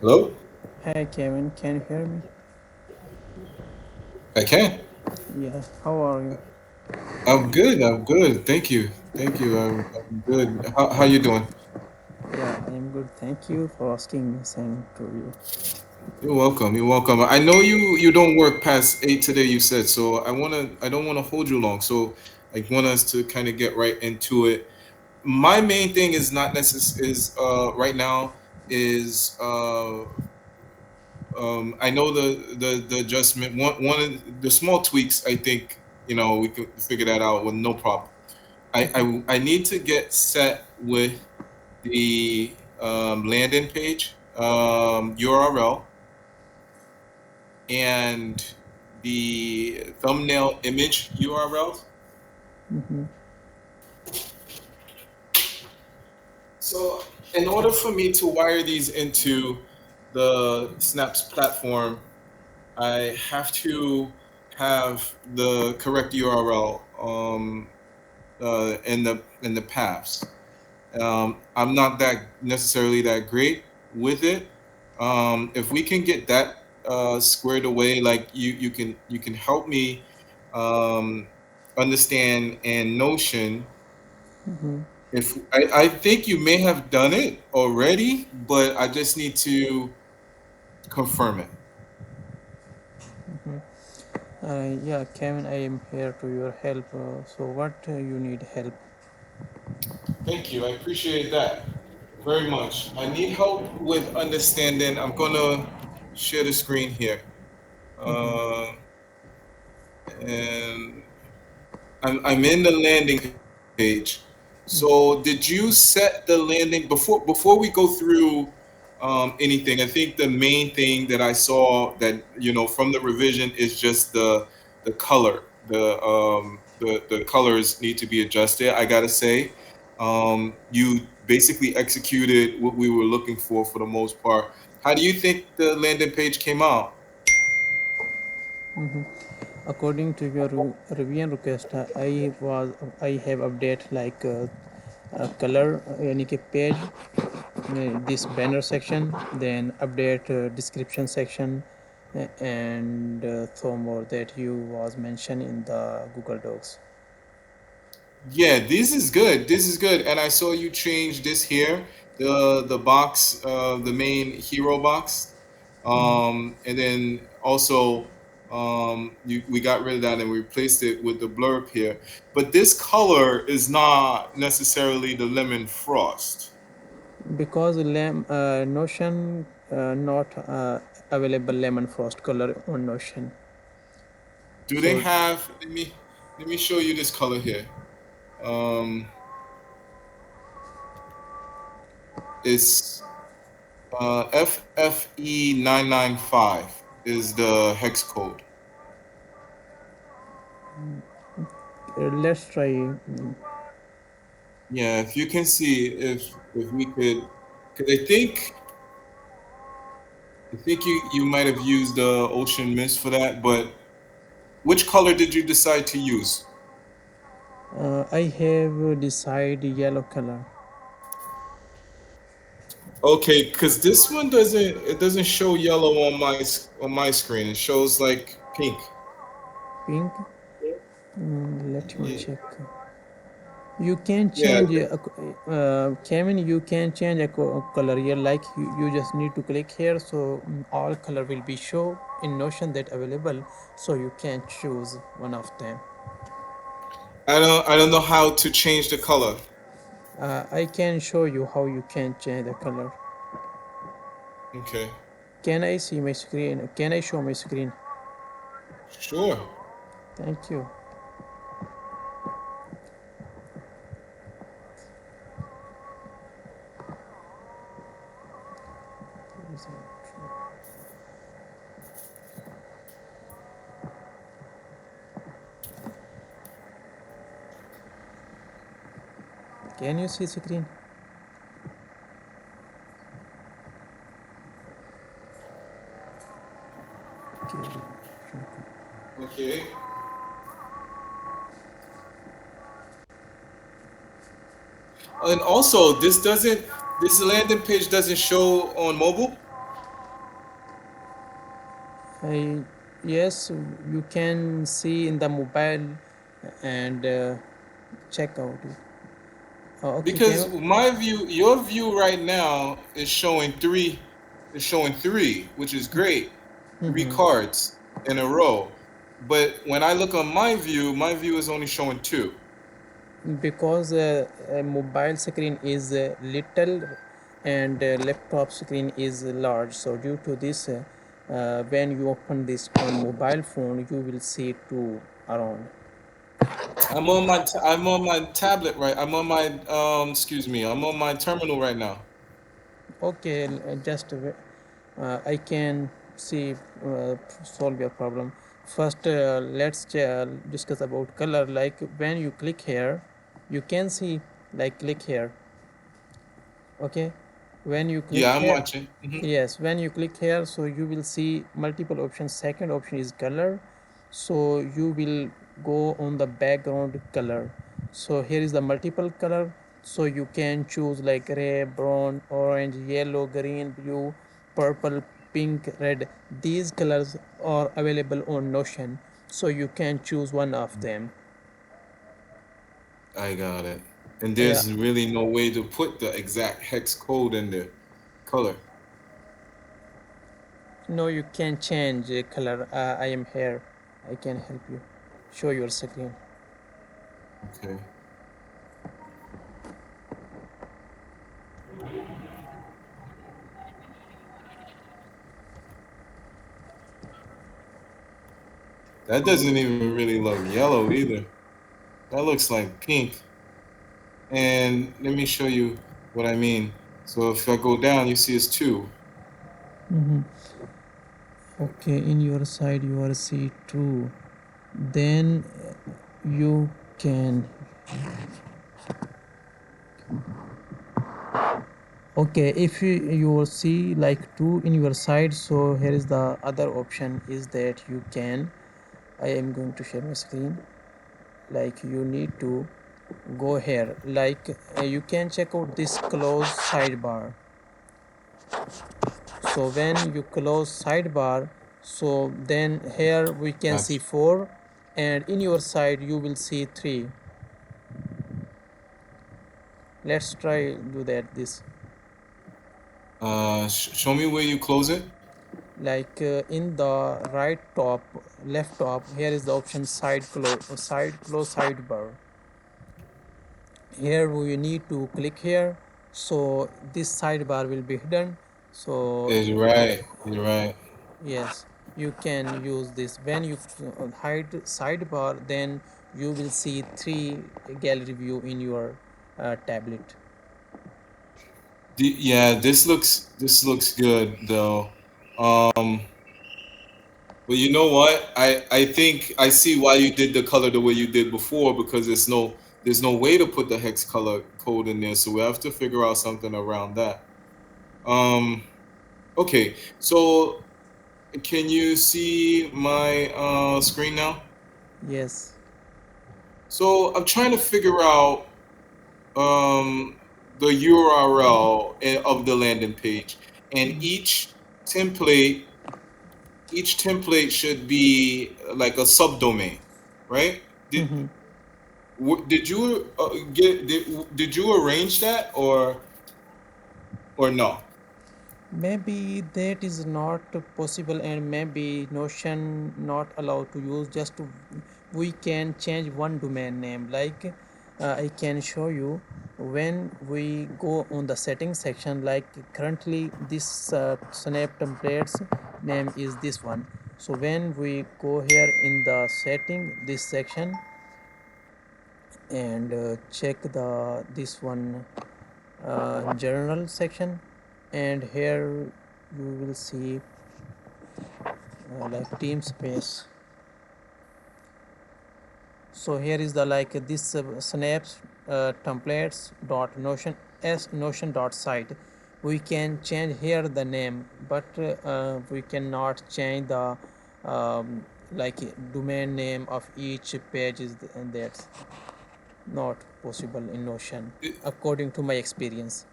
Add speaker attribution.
Speaker 1: Hello?
Speaker 2: Hey Kevin, can you hear me?
Speaker 1: I can.
Speaker 2: Yeah, how are you?
Speaker 1: I'm good. I'm good. Thank you. Thank you. I'm good. How you doing?
Speaker 2: Yeah, I am good. Thank you for asking me. Same to you.
Speaker 1: You're welcome. You're welcome. I know you don't work past 8 today, you said, so I don't wanna hold you long. So I want us to kind of get right into it. My main thing is not necessary is right now is I know the adjustment one of the small tweaks. I think we can figure that out with no problem. I need to get set with the landing page URL and the thumbnail image URLs.
Speaker 2: Mm-hmm.
Speaker 1: So, in order for me to wire these into the Snaps platform, I have to have the correct URL in the paths. I'm not that necessarily that great with it. If we can get that squared away, like you can help me um, understand and Notion.
Speaker 2: Mm-hmm.
Speaker 1: If I think you may have done it already, but I just need to confirm it.
Speaker 2: Mm-hmm. Yeah, Kevin, I am here to your help. So, what you need help?
Speaker 1: Thank you. I appreciate that very much. I need help with understanding. I'm gonna share the screen here.
Speaker 2: Mm-hmm.
Speaker 1: Uh, and I'm in the landing page. So did you set the landing before we go through anything? I think the main thing that I saw that from the revision is just the color. The colors need to be adjusted. I gotta say, you basically executed what we were looking for the most part. How do you think the landing page came out?
Speaker 2: Mm-hmm. According to your revision request, I have update like color, यानी कि page, this banner section, then update description section, and some more that you was mentioned in the Google Docs.
Speaker 1: Yeah, this is good. This is good. And I saw you change this here, the box, the main hero box. And then also we got rid of that and we replaced it with the blurb here. But this color is not necessarily the lemon frost.
Speaker 2: Because Notion not available lemon frost color on Notion.
Speaker 1: Do they
Speaker 2: So
Speaker 1: have let me show you this color here. Um it's FFE995 is the hex code.
Speaker 2: let's try.
Speaker 1: Yeah, if you can see if we could, because I think you might have used Ocean Mist for that, but which color did you decide to use?
Speaker 2: I have decided yellow color.
Speaker 1: Okay, because this one doesn't show yellow on on my screen. It shows like pink.
Speaker 2: Pink. Let me
Speaker 1: Ye-
Speaker 2: check. You can
Speaker 1: Yeah.
Speaker 2: change, Kevin. You can change a color here. Like you just need to click here, so all color will be show in Notion that available. So you can choose one of them.
Speaker 1: I don't know how to change the color.
Speaker 2: I can show you how you can change the color.
Speaker 1: Okay.
Speaker 2: Can I see my screen? Can I show my screen?
Speaker 1: Sure.
Speaker 2: Thank you. Can you see screen? Okay.
Speaker 1: Okay. And also, this landing page doesn't show on mobile.
Speaker 2: I, yes, you can see in the mobile and check out it. Okay, can
Speaker 1: Because
Speaker 2: you?
Speaker 1: my view, your view right now is showing three, which is great, three
Speaker 2: Mhm.
Speaker 1: cards in a row. But when I look on my view is only showing two.
Speaker 2: Because a mobile screen is little and laptop screen is large, so due to this when you open this on mobile phone you will see two around.
Speaker 1: I'm on my tablet right. I'm on my excuse me. I'm on my terminal right now.
Speaker 2: Okay, just I can see solve your problem. First let's discuss about color. Like when you click here you can see, like click here. Okay, when you click
Speaker 1: Yeah, I'm
Speaker 2: here,
Speaker 1: watching.
Speaker 2: yes, when you click here so you will see multiple options. Second option is color, so you will go on the background color. So here is the multiple color, so you can choose like red, brown, orange, yellow, green, blue, purple, pink, red. These colors are available on Notion, so you can choose one of them.
Speaker 1: I got it. And
Speaker 2: Yeah,
Speaker 1: there's really no way to put the exact hex code in the color.
Speaker 2: no, you can change color. I am here, I can help you show your screen.
Speaker 1: Okay. That doesn't even really look yellow either. That looks like pink. And let me show you what I mean. So if I go down, you see it's two.
Speaker 2: Mhm. Okay, in your side you are C2. Then you can. Okay, if you see like two in your side, so here is the other option is that you can. I am going to share my screen. Like you need to go here. Like you can check out this close sidebar. So when you close sidebar, so then here we can see
Speaker 1: Gotcha.
Speaker 2: 4, and in your side you will see 3. Let's try do that this.
Speaker 1: Show me where you close it.
Speaker 2: Like in the right top, left top, here is the option side close sidebar. Here we need to click here, so this sidebar will be hidden. So
Speaker 1: You're right. You're right.
Speaker 2: yes, you can use this. When you hide sidebar, then you will see 3 gallery view in your tablet.
Speaker 1: Yeah, this looks good though. Um, but you know what? I think I see why you did the color the way you did before because there's no way to put the hex color code in there, so we have to figure out something around that. Um, okay, so can you see my screen now?
Speaker 2: Yes.
Speaker 1: So I'm trying to figure out the URL of the landing page, and template each template should be like a subdomain, right?
Speaker 2: Mm-hmm.
Speaker 1: Did you did you arrange that or no?
Speaker 2: Maybe that is not possible, and maybe Notion not allowed to use. Just to, we can change one domain name. Like I can show you when we go on the settings section. Like currently, this Snap templates name is this one. So when we go here in the setting this section and check the this one journal section, and here you will see like team space. So here is the like this snaps templates dot notion s notion dot site. We can change here the name, but we cannot change the like domain name of each page and that's not possible in Notion according to my experience.